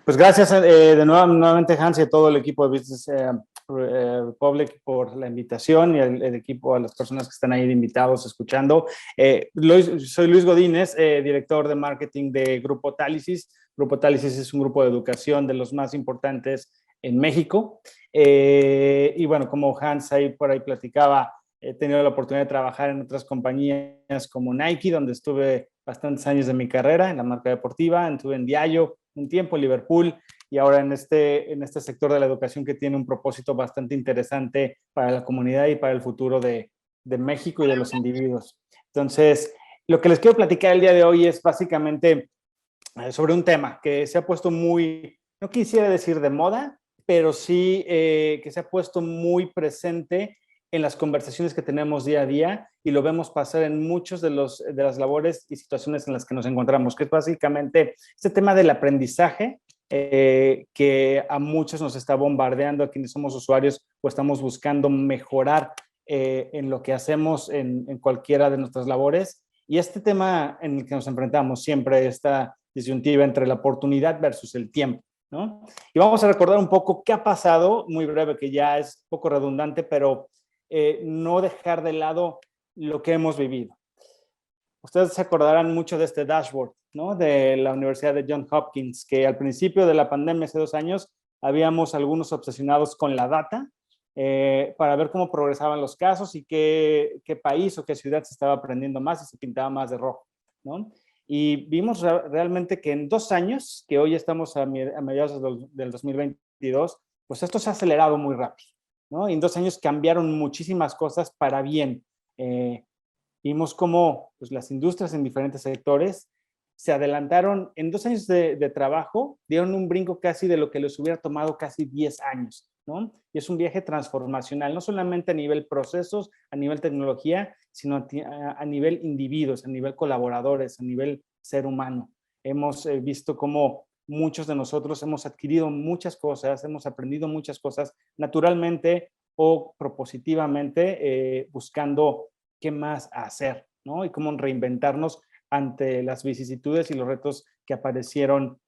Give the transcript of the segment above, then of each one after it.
Pues gracias de nuevo, nuevamente, Hans, y a todo el equipo de Business Republic por la invitación y el equipo, a las personas que están ahí de invitados escuchando. Soy Luis Godínez, director de marketing de Grupo Tálisis. Grupo Tálisis es un grupo de educación de los más importantes en México. Y bueno, como Hans ahí por ahí platicaba, he tenido la oportunidad de trabajar en otras compañías como Nike, donde estuve bastantes años de mi carrera en la marca deportiva. Estuve en Diageo un tiempo, en Liverpool, y ahora en este sector de la educación que tiene un propósito bastante interesante para la comunidad y para el futuro de México y de los individuos. Entonces, lo que les quiero platicar el día de hoy es básicamente sobre un tema que se ha puesto muy, no quisiera decir de moda, pero sí que se ha puesto muy presente en las conversaciones que tenemos día a día y lo vemos pasar en muchos de las labores y situaciones en las que nos encontramos, que es básicamente este tema del aprendizaje que a muchos nos está bombardeando, a quienes somos usuarios o estamos buscando mejorar en lo que hacemos en cualquiera de nuestras labores. Y este tema en el que nos enfrentamos siempre, esta disyuntiva entre la oportunidad versus el tiempo, ¿no? Y vamos a recordar un poco qué ha pasado, muy breve, que ya es un poco redundante, pero no dejar de lado lo que hemos vivido. Ustedes se acordarán mucho de este dashboard, ¿no? De la Universidad de Johns Hopkins, que al principio de la pandemia, hace 2 años, habíamos algunos obsesionados con la data para ver cómo progresaban los casos y qué país o qué ciudad se estaba aprendiendo más y se pintaba más de rojo, ¿no? Y vimos realmente que en 2 años, que hoy estamos a mediados del 2022, pues esto se ha acelerado muy rápido, ¿no? Y en 2 años cambiaron muchísimas cosas para bien. Vimos cómo pues, las industrias en diferentes sectores se adelantaron en 2 años de trabajo, dieron un brinco casi de lo que les hubiera tomado casi 10 años, ¿no? Y es un viaje transformacional, no solamente a nivel procesos, a nivel tecnología, sino a nivel individuos, a nivel colaboradores, a nivel ser humano. Hemos visto cómo muchos de nosotros hemos adquirido muchas cosas, hemos aprendido muchas cosas naturalmente o propositivamente, buscando qué más hacer, ¿no? Y cómo reinventarnos ante las vicisitudes y los retos que aparecieron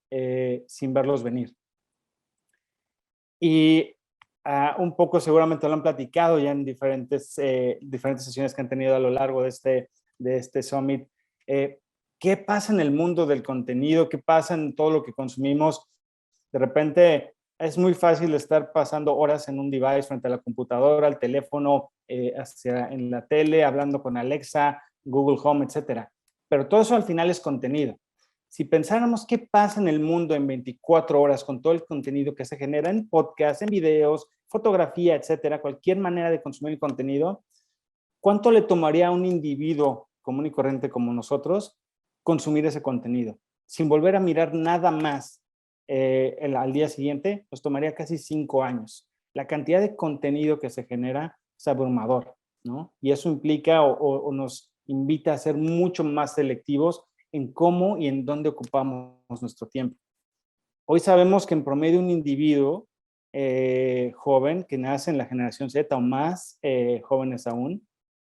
sin verlos venir. Y un poco seguramente lo han platicado ya en diferentes sesiones que han tenido a lo largo de este Summit. ¿Qué pasa en el mundo del contenido? ¿Qué pasa en todo lo que consumimos? De repente es muy fácil estar pasando horas en un device frente a la computadora, al teléfono, en la tele, hablando con Alexa, Google Home, etcétera. Pero todo eso al final es contenido. Si pensáramos qué pasa en el mundo en 24 horas con todo el contenido que se genera en podcasts, en videos, fotografía, etcétera, cualquier manera de consumir el contenido, ¿cuánto le tomaría a un individuo común y corriente como nosotros consumir ese contenido? Sin volver a mirar nada más al día siguiente, nos tomaría casi 5 años. La cantidad de contenido que se genera es abrumador, ¿no? Y eso implica o nos invita a ser mucho más selectivos en cómo y en dónde ocupamos nuestro tiempo. Hoy sabemos que en promedio un individuo joven que nace en la generación Z o más jóvenes aún,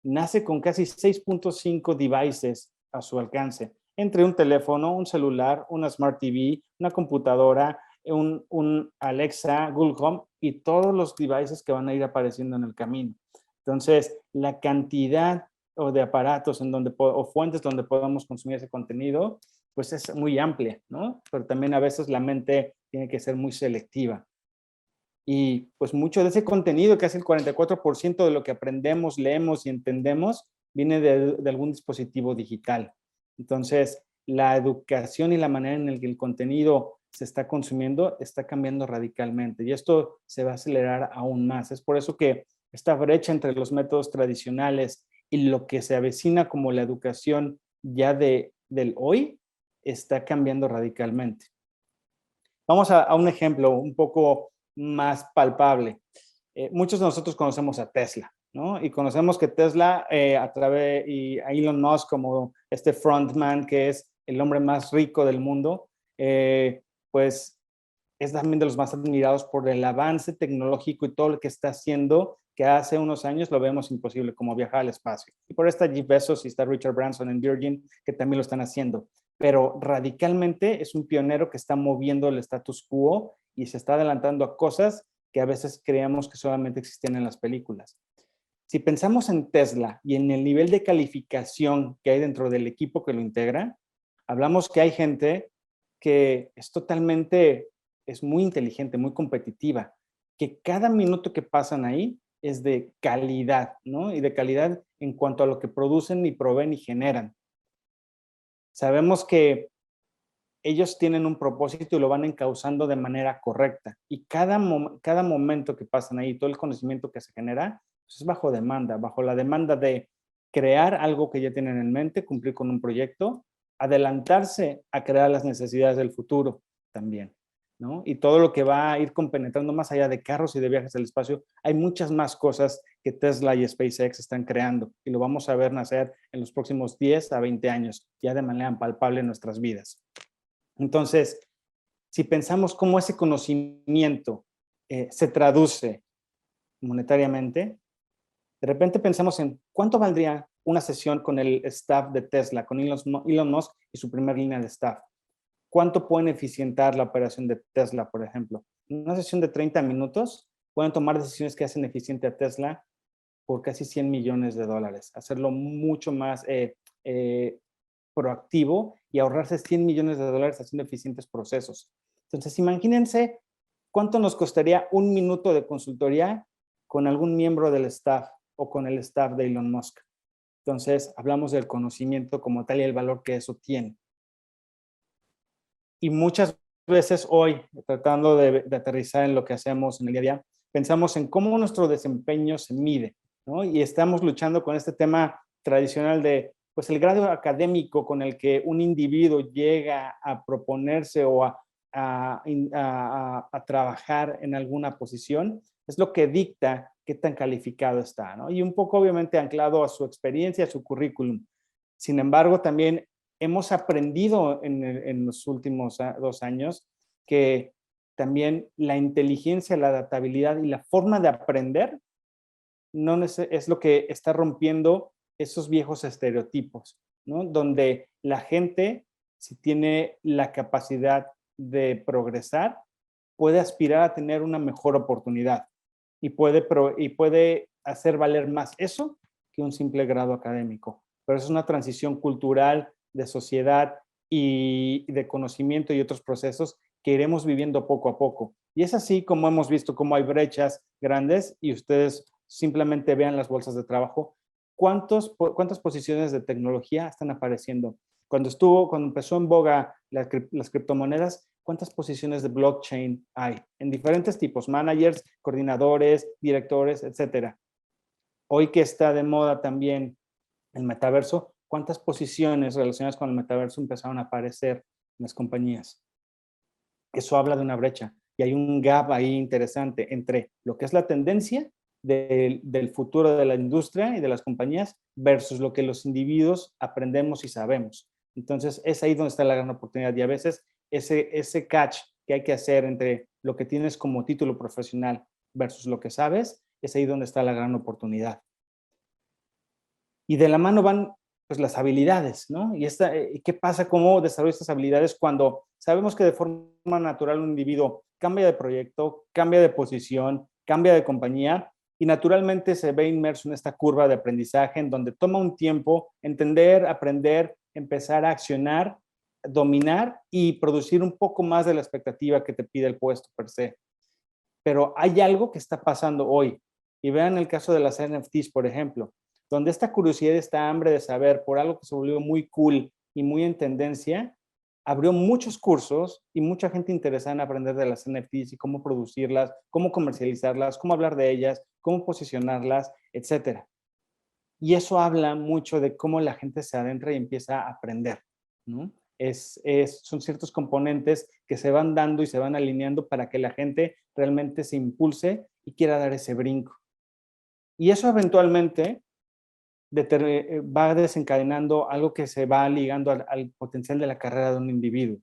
nace con casi 6.5 devices a su alcance, entre un teléfono, un celular, una Smart TV, una computadora, un Alexa, Google Home y todos los devices que van a ir apareciendo en el camino. Entonces, la cantidad o de aparatos o fuentes donde podamos consumir ese contenido, pues es muy amplia, ¿no? Pero también a veces la mente tiene que ser muy selectiva. Y pues mucho de ese contenido, casi el 44% de lo que aprendemos, leemos y entendemos, viene de algún dispositivo digital. Entonces, la educación y la manera en la que el contenido se está consumiendo está cambiando radicalmente y esto se va a acelerar aún más. Es por eso que esta brecha entre los métodos tradicionales y lo que se avecina como la educación ya del hoy está cambiando radicalmente. Vamos a un ejemplo un poco más palpable. Muchos de nosotros conocemos a Tesla, ¿no? Y conocemos que Tesla, y a Elon Musk como este frontman, que es el hombre más rico del mundo, pues es también de los más admirados por el avance tecnológico y todo lo que está haciendo, que hace unos años lo vemos imposible, como viajar al espacio. Y por esta Jeff Bezos y está Richard Branson en Virgin, que también lo están haciendo. pero radicalmente es un pionero que está moviendo el status quo y se está adelantando a cosas que a veces creíamos que solamente existían en las películas. Si pensamos en Tesla y en el nivel de calificación que hay dentro del equipo que lo integra, hablamos que hay gente que es muy inteligente, muy competitiva, que cada minuto que pasan ahí es de calidad, ¿no? Y de calidad en cuanto a lo que producen y proveen y generan. Sabemos que ellos tienen un propósito y lo van encauzando de manera correcta. Y cada momento que pasan ahí, todo el conocimiento que se genera, pues es bajo la demanda de crear algo que ya tienen en mente, cumplir con un proyecto, adelantarse a crear las necesidades del futuro también, ¿no? Y todo lo que va a ir compenetrando más allá de carros y de viajes al espacio, hay muchas más cosas que Tesla y SpaceX están creando y lo vamos a ver nacer en los próximos 10 a 20 años, ya de manera palpable en nuestras vidas. Entonces, si pensamos cómo ese conocimiento se traduce monetariamente, de repente pensamos en cuánto valdría una sesión con el staff de Tesla, con Elon Musk y su primer línea de staff. ¿Cuánto pueden eficientar la operación de Tesla, por ejemplo? En una sesión de 30 minutos pueden tomar decisiones que hacen eficiente a Tesla por casi 100 millones de dólares, hacerlo mucho más proactivo y ahorrarse 100 millones de dólares haciendo eficientes procesos. Entonces, imagínense cuánto nos costaría un minuto de consultoría con algún miembro del staff o con el staff de Elon Musk. Entonces, hablamos del conocimiento como tal y el valor que eso tiene. Y muchas veces hoy, tratando de aterrizar en lo que hacemos en el día a día, pensamos en cómo nuestro desempeño se mide, ¿no? Y estamos luchando con este tema tradicional de, pues, el grado académico con el que un individuo llega a proponerse o a trabajar en alguna posición, es lo que dicta qué tan calificado está, ¿no? Y un poco, obviamente, anclado a su experiencia, a su currículum. Sin embargo, también hemos aprendido en los últimos 2 años que también la inteligencia, la adaptabilidad y la forma de aprender no es lo que está rompiendo esos viejos estereotipos, ¿no? Donde la gente, si tiene la capacidad de progresar, puede aspirar a tener una mejor oportunidad y puede hacer valer más eso que un simple grado académico. Pero es una transición cultural, de sociedad y de conocimiento y otros procesos que iremos viviendo poco a poco. Y es así como hemos visto cómo hay brechas grandes y ustedes simplemente vean las bolsas de trabajo, cuántas posiciones de tecnología están apareciendo. Cuando empezó en boga las criptomonedas, ¿cuántas posiciones de blockchain hay? En diferentes tipos, managers, coordinadores, directores, etcétera. Hoy que está de moda también el metaverso, ¿cuántas posiciones relacionadas con el metaverso empezaron a aparecer en las compañías? Eso habla de una brecha y hay un gap ahí interesante entre lo que es la tendencia del futuro de la industria y de las compañías versus lo que los individuos aprendemos y sabemos. Entonces, es ahí donde está la gran oportunidad y a veces ese catch que hay que hacer entre lo que tienes como título profesional versus lo que sabes, es ahí donde está la gran oportunidad. Y de la mano van pues las habilidades, ¿no? Y ¿qué pasa? ¿Cómo desarrollar estas habilidades cuando sabemos que de forma natural un individuo cambia de proyecto, cambia de posición, cambia de compañía y naturalmente se ve inmerso en esta curva de aprendizaje en donde toma un tiempo entender, aprender, empezar a accionar, dominar y producir un poco más de la expectativa que te pide el puesto per se? Pero hay algo que está pasando hoy. Y vean el caso de las NFTs, por ejemplo, donde esta curiosidad, esta hambre de saber por algo que se volvió muy cool y muy en tendencia, abrió muchos cursos y mucha gente interesada en aprender de las NFTs y cómo producirlas, cómo comercializarlas, cómo hablar de ellas, cómo posicionarlas, etcétera. Y eso habla mucho de cómo la gente se adentra y empieza a aprender, ¿no? Son ciertos componentes que se van dando y se van alineando para que la gente realmente se impulse y quiera dar ese brinco. Y eso eventualmente va desencadenando algo que se va ligando al potencial de la carrera de un individuo,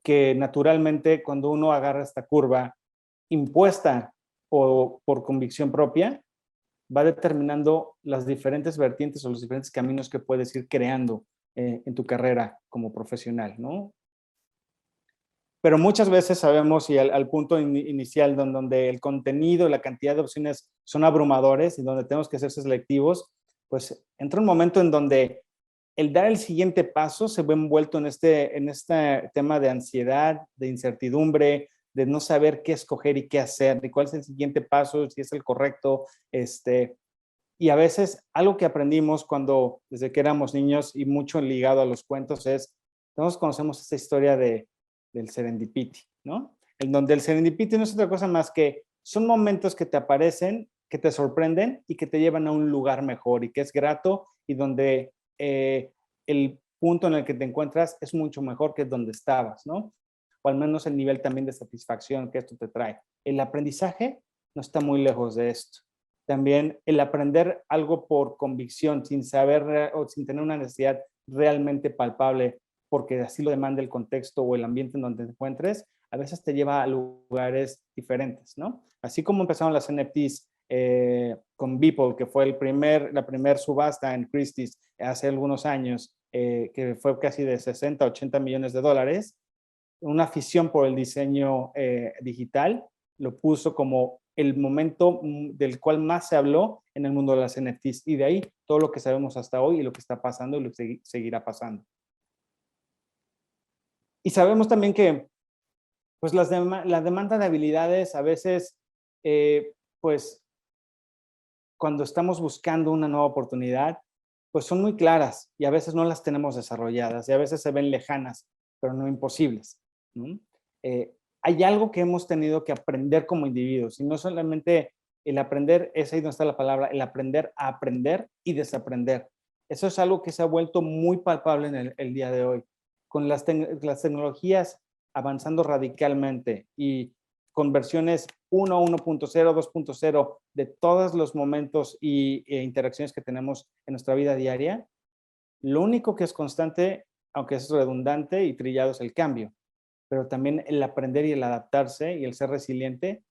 que naturalmente cuando uno agarra esta curva impuesta o por convicción propia, va determinando las diferentes vertientes o los diferentes caminos que puedes ir creando en tu carrera como profesional, ¿no? Pero muchas veces sabemos, y al punto inicial donde el contenido, la cantidad de opciones son abrumadores y donde tenemos que ser selectivos, pues entra un momento en donde el dar el siguiente paso se ve envuelto en este tema de ansiedad, de incertidumbre, de no saber qué escoger y qué hacer, de cuál es el siguiente paso, si es el correcto. Y a veces algo que aprendimos desde que éramos niños y mucho ligado a los cuentos es, todos conocemos esta historia del serendipity, ¿no? En donde el serendipity no es otra cosa más que son momentos que te aparecen, que te sorprenden y que te llevan a un lugar mejor y que es grato y donde el punto en el que te encuentras es mucho mejor que donde estabas, ¿no? O al menos el nivel también de satisfacción que esto te trae. El aprendizaje no está muy lejos de esto. También el aprender algo por convicción, sin saber o sin tener una necesidad realmente palpable, porque así lo demanda el contexto o el ambiente en donde te encuentres, a veces te lleva a lugares diferentes, ¿no? Así como empezaron las NFTs con Beeple, que fue la primer subasta en Christie's hace algunos años, que fue casi de 60, 80 millones de dólares, una afición por el diseño digital lo puso como el momento del cual más se habló en el mundo de las NFTs, y de ahí todo lo que sabemos hasta hoy y lo que está pasando y lo que seguirá pasando. Y sabemos también que pues la demanda de habilidades a veces, pues cuando estamos buscando una nueva oportunidad, pues son muy claras y a veces no las tenemos desarrolladas y a veces se ven lejanas, pero no imposibles, ¿no? Hay algo que hemos tenido que aprender como individuos y no solamente el aprender, es ahí donde está la palabra, el aprender a aprender y desaprender. Eso es algo que se ha vuelto muy palpable en el día de hoy. Con las tecnologías avanzando radicalmente y con versiones 1, 1.0, 2.0 de todos los momentos e interacciones que tenemos en nuestra vida diaria, lo único que es constante, aunque es redundante y trillado, es el cambio. Pero también el aprender y el adaptarse y el ser resiliente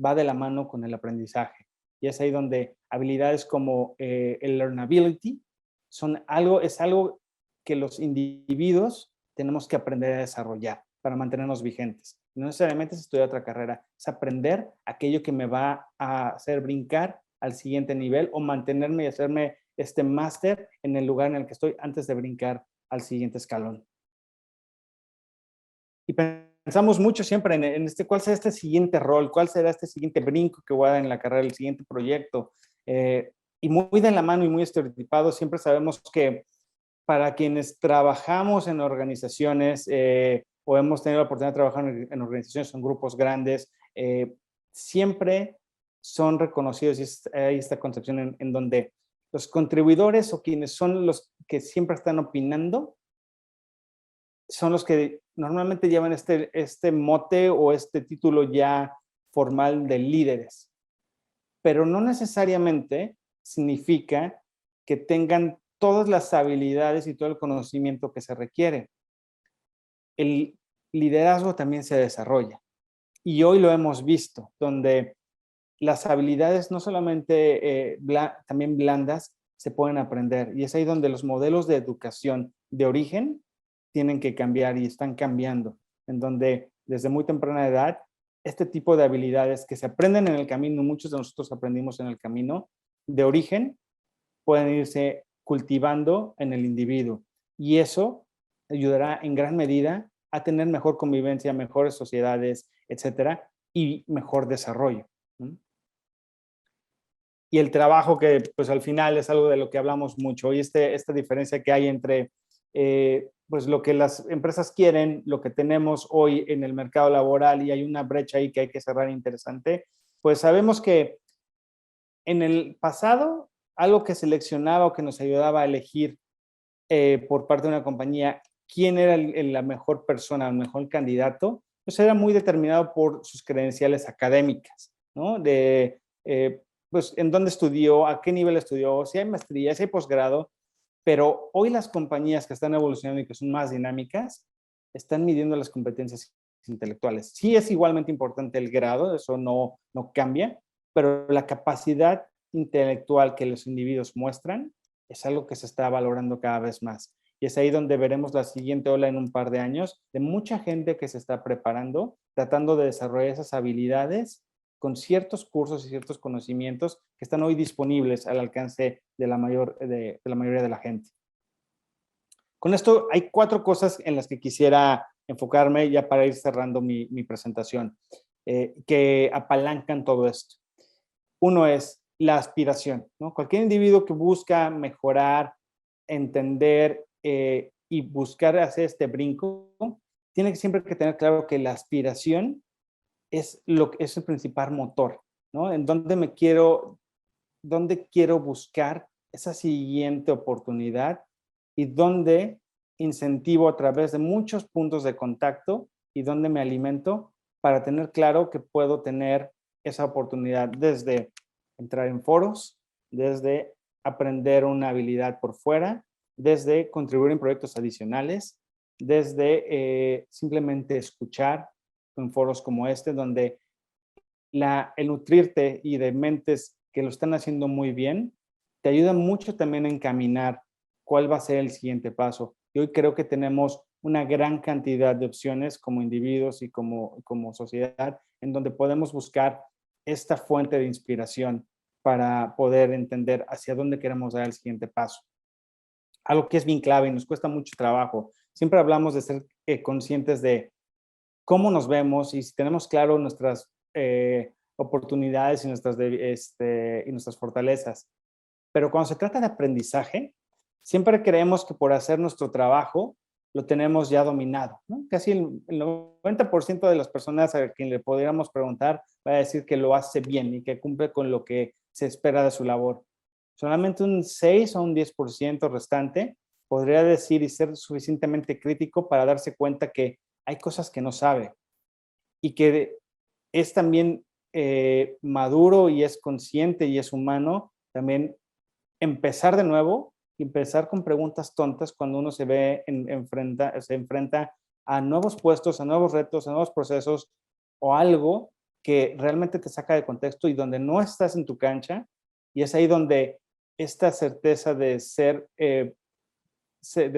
va de la mano con el aprendizaje. Y es ahí donde habilidades como el learnability es algo que los individuos tenemos que aprender a desarrollar para mantenernos vigentes. No necesariamente es estudiar otra carrera, es aprender aquello que me va a hacer brincar al siguiente nivel o mantenerme y hacerme este máster en el lugar en el que estoy antes de brincar al siguiente escalón. Y pensamos mucho siempre en cuál será este siguiente rol, cuál será este siguiente brinco que voy a dar en la carrera, el siguiente proyecto. Y muy de la mano y muy estereotipado, siempre sabemos que para quienes trabajamos en organizaciones o hemos tenido la oportunidad de trabajar en organizaciones, en grupos grandes, siempre son reconocidos y hay esta concepción en donde los contribuidores o quienes son los que siempre están opinando son los que normalmente llevan este mote o este título ya formal de líderes, pero no necesariamente significa que tengan todas las habilidades y todo el conocimiento que se requiere. El liderazgo también se desarrolla y hoy lo hemos visto, donde las habilidades no solamente también blandas se pueden aprender, y es ahí donde los modelos de educación de origen tienen que cambiar y están cambiando, en donde desde muy temprana edad este tipo de habilidades que se aprenden en el camino, muchos de nosotros aprendimos en el camino, de origen pueden irse cultivando en el individuo, y eso ayudará en gran medida a tener mejor convivencia, mejores sociedades, etcétera, y mejor desarrollo, ¿no? Y el trabajo que pues al final es algo de lo que hablamos mucho, y esta diferencia que hay entre pues lo que las empresas quieren, lo que tenemos hoy en el mercado laboral, y hay una brecha ahí que hay que cerrar interesante. Pues sabemos que en el pasado algo que seleccionaba o que nos ayudaba a elegir por parte de una compañía quién era la mejor persona, el mejor candidato, pues era muy determinado por sus credenciales académicas, ¿no? Pues en dónde estudió, a qué nivel estudió, si hay maestría, si hay posgrado, pero hoy las compañías que están evolucionando y que son más dinámicas, están midiendo las competencias intelectuales. Sí es igualmente importante el grado, eso no cambia, pero la capacidad intelectual que los individuos muestran es algo que se está valorando cada vez más. Y es ahí donde veremos la siguiente ola en un par de años de mucha gente que se está preparando, tratando de desarrollar esas habilidades con ciertos cursos y ciertos conocimientos que están hoy disponibles al alcance de la mayoría de la gente. Con esto hay 4 cosas en las que quisiera enfocarme ya para ir cerrando mi presentación, que apalancan todo esto. Uno es la aspiración, ¿no? Cualquier individuo que busca mejorar, entender y buscar hacer este brinco, tiene siempre que tener claro que la aspiración es el principal motor, ¿no? En dónde quiero buscar esa siguiente oportunidad y dónde incentivo a través de muchos puntos de contacto y dónde me alimento para tener claro que puedo tener esa oportunidad desde entrar en foros, desde aprender una habilidad por fuera, desde contribuir en proyectos adicionales, desde simplemente escuchar en foros como este, donde el nutrirte y de mentes que lo están haciendo muy bien, te ayuda mucho también a encaminar cuál va a ser el siguiente paso. Y hoy creo que tenemos una gran cantidad de opciones como individuos y como sociedad en donde podemos buscar esta fuente de inspiración para poder entender hacia dónde queremos dar el siguiente paso. Algo que es bien clave y nos cuesta mucho trabajo. Siempre hablamos de ser conscientes de cómo nos vemos y si tenemos claro nuestras oportunidades y nuestras fortalezas. Pero cuando se trata de aprendizaje, siempre creemos que por hacer nuestro trabajo lo tenemos ya dominado, ¿no? Casi el 90% de las personas a quien le pudiéramos preguntar va a decir que lo hace bien y que cumple con lo que se espera de su labor. Solamente un 6 o un 10% restante podría decir y ser suficientemente crítico para darse cuenta que hay cosas que no sabe y que es también maduro y es consciente y es humano también empezar de nuevo y empezar con preguntas tontas cuando uno se enfrenta a nuevos puestos, a nuevos retos, a nuevos procesos o algo que realmente te saca de contexto y donde no estás en tu cancha, y es ahí donde esta certeza de de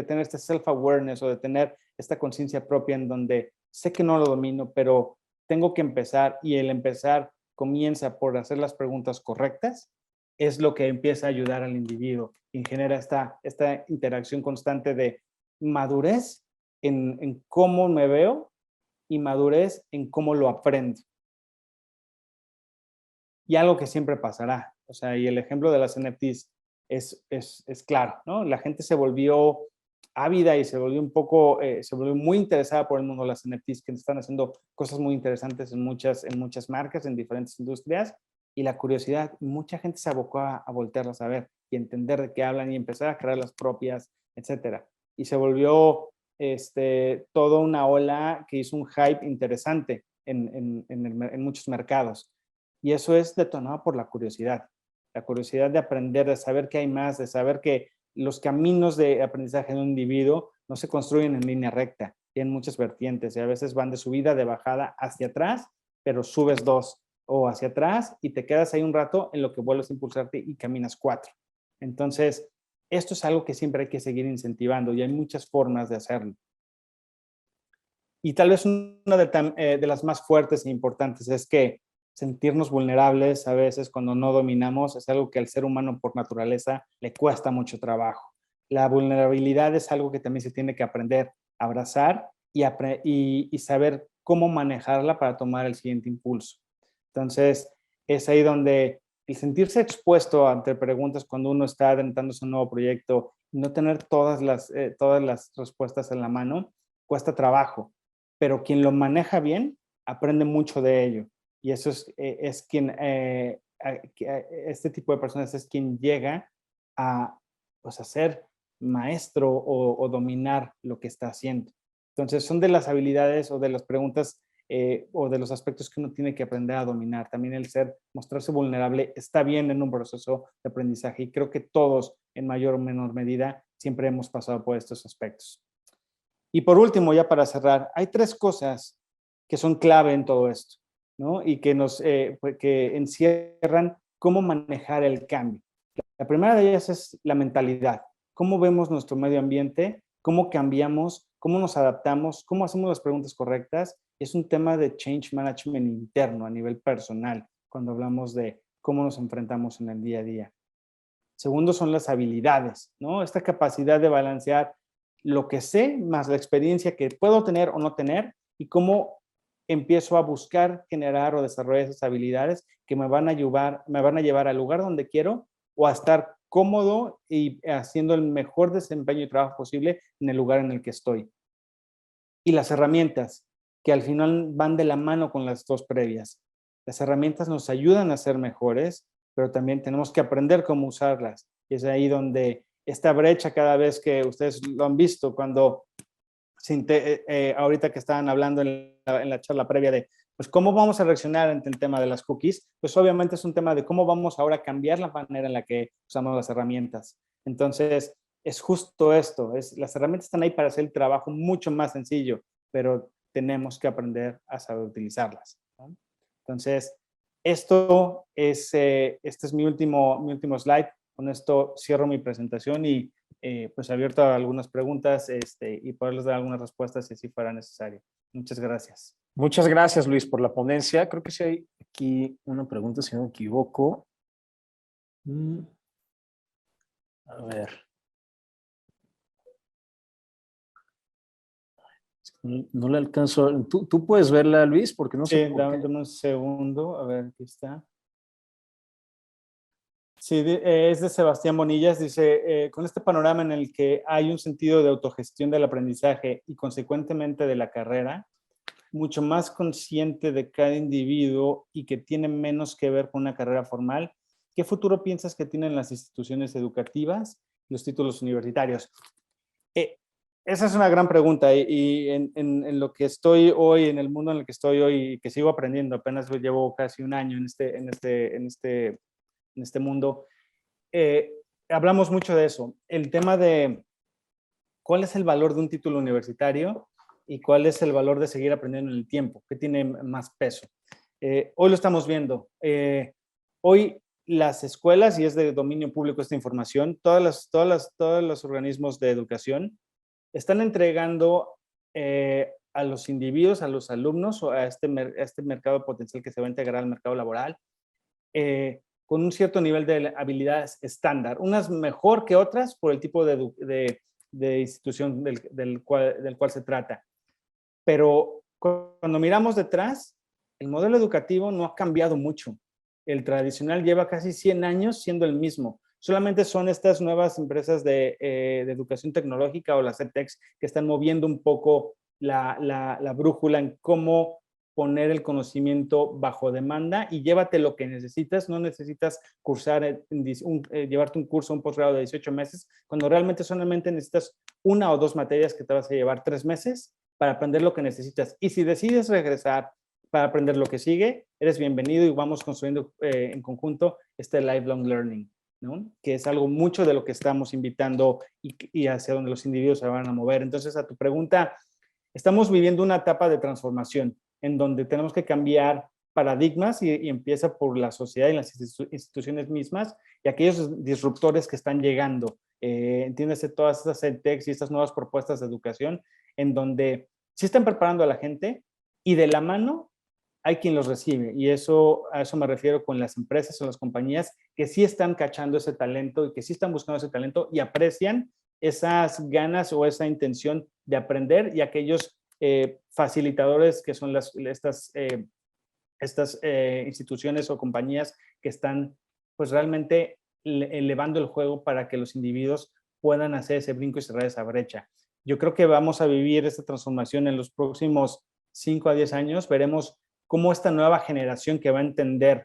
tener este self-awareness o de tener esta conciencia propia en donde sé que no lo domino, pero tengo que empezar y el empezar comienza por hacer las preguntas correctas, es lo que empieza a ayudar al individuo y genera esta interacción constante de madurez en cómo me veo y madurez en cómo lo aprendo. Y algo que siempre pasará, o sea, y el ejemplo de las NFTs es claro, ¿no? La gente se volvió ávida y se volvió se volvió muy interesada por el mundo de las NFTs, que están haciendo cosas muy interesantes en muchas marcas, en diferentes industrias, y la curiosidad, mucha gente se abocó a voltearlas a ver y entender de qué hablan y empezar a crear las propias, etcétera. Y se volvió toda una ola que hizo un hype interesante en muchos mercados. Y eso es detonado por la curiosidad de aprender, de saber que hay más, de saber que los caminos de aprendizaje de un individuo no se construyen en línea recta, tienen muchas vertientes y a veces van de subida, de bajada hacia atrás, pero subes 2 o hacia atrás y te quedas ahí un rato en lo que vuelves a impulsarte y caminas 4. Entonces, esto es algo que siempre hay que seguir incentivando y hay muchas formas de hacerlo. Y tal vez una de las más fuertes e importantes es que sentirnos vulnerables a veces cuando no dominamos es algo que al ser humano por naturaleza le cuesta mucho trabajo. La vulnerabilidad es algo que también se tiene que aprender a abrazar y saber cómo manejarla para tomar el siguiente impulso. Entonces, es ahí donde el sentirse expuesto ante preguntas cuando uno está adentrándose a un nuevo proyecto y no tener todas las respuestas en la mano, cuesta trabajo. Pero quien lo maneja bien, aprende mucho de ello. Y eso es quien, este tipo de personas es quien llega a, pues, a ser maestro o dominar lo que está haciendo. Entonces, son de las habilidades o de las preguntas o de los aspectos que uno tiene que aprender a dominar. También el mostrarse vulnerable está bien en un proceso de aprendizaje y creo que todos, en mayor o menor medida, siempre hemos pasado por estos aspectos. Y por último, ya para cerrar, hay 3 cosas que son clave en todo esto, ¿no? Y que encierran cómo manejar el cambio. La primera de ellas es la mentalidad. ¿Cómo vemos nuestro medio ambiente cómo cambiamos, cómo nos adaptamos, cómo hacemos las preguntas correctas. Es un tema de change management interno a nivel personal, cuando hablamos de cómo nos enfrentamos en el día a día. Segundo son las habilidades, ¿no? Esta capacidad de balancear lo que sé más la experiencia que puedo tener o no tener y cómo empiezo a buscar generar o desarrollar esas habilidades que me van a llevar al lugar donde quiero o a estar cómodo y haciendo el mejor desempeño y trabajo posible en el lugar en el que estoy. Y las herramientas, que al final van de la mano con las dos previas. Las herramientas nos ayudan a ser mejores, pero también tenemos que aprender cómo usarlas. Y es ahí donde esta brecha, cada vez que ustedes lo han visto, cuando ahorita que estaban hablando en la charla previa de, pues, cómo vamos a reaccionar ante el tema de las cookies, pues obviamente es un tema de cómo vamos ahora a cambiar la manera en la que usamos las herramientas. Entonces, es justo esto, las herramientas están ahí para hacer el trabajo mucho más sencillo, pero tenemos que aprender a saber utilizarlas, ¿no? Entonces, este es mi último slide. Con esto cierro mi presentación y pues abierto a algunas preguntas y poderles dar algunas respuestas si así fuera necesario. Muchas gracias. Muchas gracias, Luis, por la ponencia. Creo que sí hay aquí una pregunta, si no me equivoco. A ver. No la alcanzo. ¿Tú puedes verla, Luis? Porque no sé. Sí, dame un segundo. A ver, aquí está. Sí, es de Sebastián Bonillas. Dice, con este panorama en el que hay un sentido de autogestión del aprendizaje y consecuentemente de la carrera, mucho más consciente de cada individuo y que tiene menos que ver con una carrera formal, ¿qué futuro piensas que tienen las instituciones educativas y los títulos universitarios? Esa es una gran pregunta y en lo que estoy hoy, en el mundo en el que estoy hoy y que sigo aprendiendo, apenas llevo casi un año en este mundo, hablamos mucho de eso. El tema de cuál es el valor de un título universitario y cuál es el valor de seguir aprendiendo en el tiempo, qué tiene más peso. Hoy lo estamos viendo. Hoy las escuelas, y es de dominio público esta información, todos los organismos de educación están entregando a los individuos, a los alumnos o a este mercado potencial que se va a integrar al mercado laboral, con un cierto nivel de habilidades estándar, unas mejor que otras por el tipo de institución del cual se trata. Pero cuando miramos detrás, el modelo educativo no ha cambiado mucho. El tradicional lleva casi 100 años siendo el mismo. Solamente son estas nuevas empresas de educación tecnológica o las edtechs que están moviendo un poco la brújula en cómo poner el conocimiento bajo demanda y llévate lo que necesitas. No necesitas llevarte un curso, un posgrado de 18 meses, cuando realmente solamente necesitas una o dos materias que te vas a llevar 3 meses para aprender lo que necesitas. Y si decides regresar para aprender lo que sigue, eres bienvenido y vamos construyendo en conjunto este lifelong learning, ¿no? Que es algo mucho de lo que estamos invitando y hacia donde los individuos se van a mover. Entonces, a tu pregunta, estamos viviendo una etapa de transformación en donde tenemos que cambiar paradigmas y empieza por la sociedad y las instituciones mismas y aquellos disruptores que están llegando. Entiéndase todas estas edtechs y estas nuevas propuestas de educación en donde sí están preparando a la gente y de la mano hay quien los recibe. Y a eso me refiero con las empresas o las compañías que sí están cachando ese talento y que sí están buscando ese talento y aprecian esas ganas o esa intención de aprender y aquellos facilitadores que son estas instituciones o compañías que están pues realmente elevando el juego para que los individuos puedan hacer ese brinco y cerrar esa brecha. Yo creo que vamos a vivir esta transformación en los próximos 5 a 10 años. Veremos cómo esta nueva generación que va a entender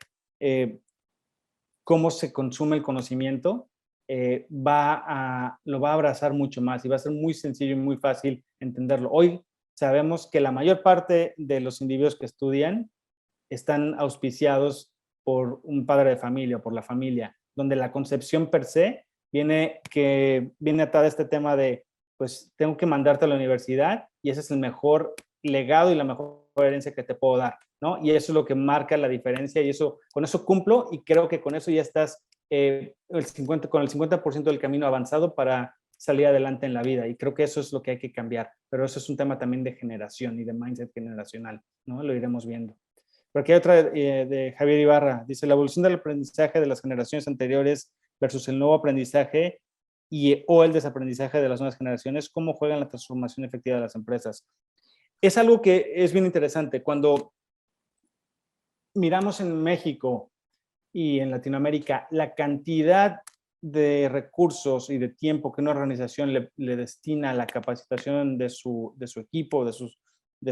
cómo se consume el conocimiento lo va a abrazar mucho más y va a ser muy sencillo y muy fácil entenderlo. Hoy sabemos que la mayor parte de los individuos que estudian están auspiciados por un padre de familia o por la familia, donde la concepción per se viene atada a este tema de, pues tengo que mandarte a la universidad y ese es el mejor legado y la mejor herencia que te puedo dar, ¿no? Y eso es lo que marca la diferencia y con eso cumplo y creo que con eso ya estás con el 50% del camino avanzado para salir adelante en la vida. Y creo que eso es lo que hay que cambiar. Pero eso es un tema también de generación y de mindset generacional, ¿no? Lo iremos viendo. Pero aquí hay otra de Javier Ibarra. Dice, la evolución del aprendizaje de las generaciones anteriores versus el nuevo aprendizaje o el desaprendizaje de las nuevas generaciones, ¿cómo juegan la transformación efectiva de las empresas? Es algo que es bien interesante. Cuando miramos en México y en Latinoamérica la cantidad de recursos y de tiempo que una organización le destina a la capacitación de su equipo, de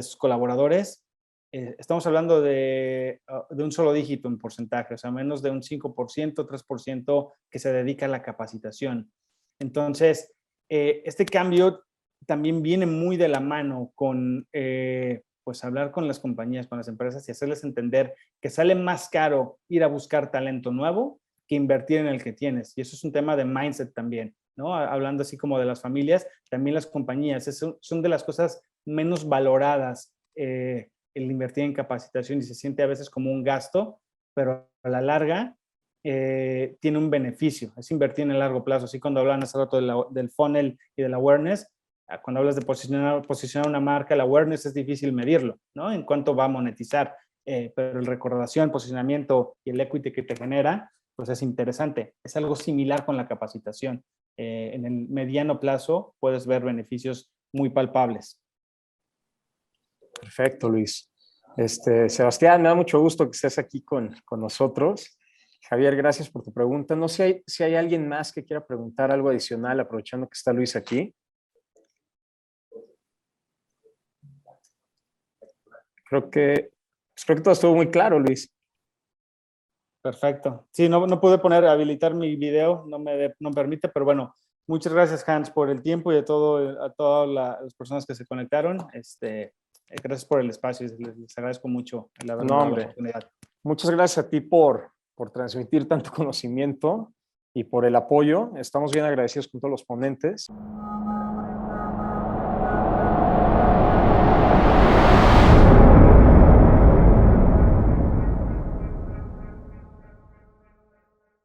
sus colaboradores, estamos hablando de un solo dígito en porcentaje, o sea, menos de un 5%, 3% que se dedica a la capacitación. Entonces, este cambio también viene muy de la mano con pues hablar con las compañías, con las empresas y hacerles entender que sale más caro ir a buscar talento nuevo que invertir en el que tienes. Y eso es un tema de mindset también, ¿no? Hablando así como de las familias, también las compañías. Son de las cosas menos valoradas el invertir en capacitación y se siente a veces como un gasto, pero a la larga tiene un beneficio. Es invertir en el largo plazo. Así cuando hablan hace rato del funnel y del awareness, cuando hablas de posicionar una marca, el awareness es difícil medirlo, ¿no? En cuánto va a monetizar, pero el recordación, posicionamiento y el equity que te genera, pues es interesante. Es algo similar con la capacitación. En el mediano plazo puedes ver beneficios muy palpables. Perfecto, Luis. Sebastián, me da mucho gusto que estés aquí con nosotros. Javier, gracias por tu pregunta. No sé si hay alguien más que quiera preguntar algo adicional, aprovechando que está Luis aquí. Creo que todo estuvo muy claro, Luis. Perfecto. Sí, no pude habilitar mi video, no me permite, pero bueno, muchas gracias, Hans, por el tiempo y a todas las personas que se conectaron. Gracias por el espacio, les agradezco mucho el haberme dado la oportunidad. Muchas gracias a ti por transmitir tanto conocimiento y por el apoyo. Estamos bien agradecidos con todos los ponentes.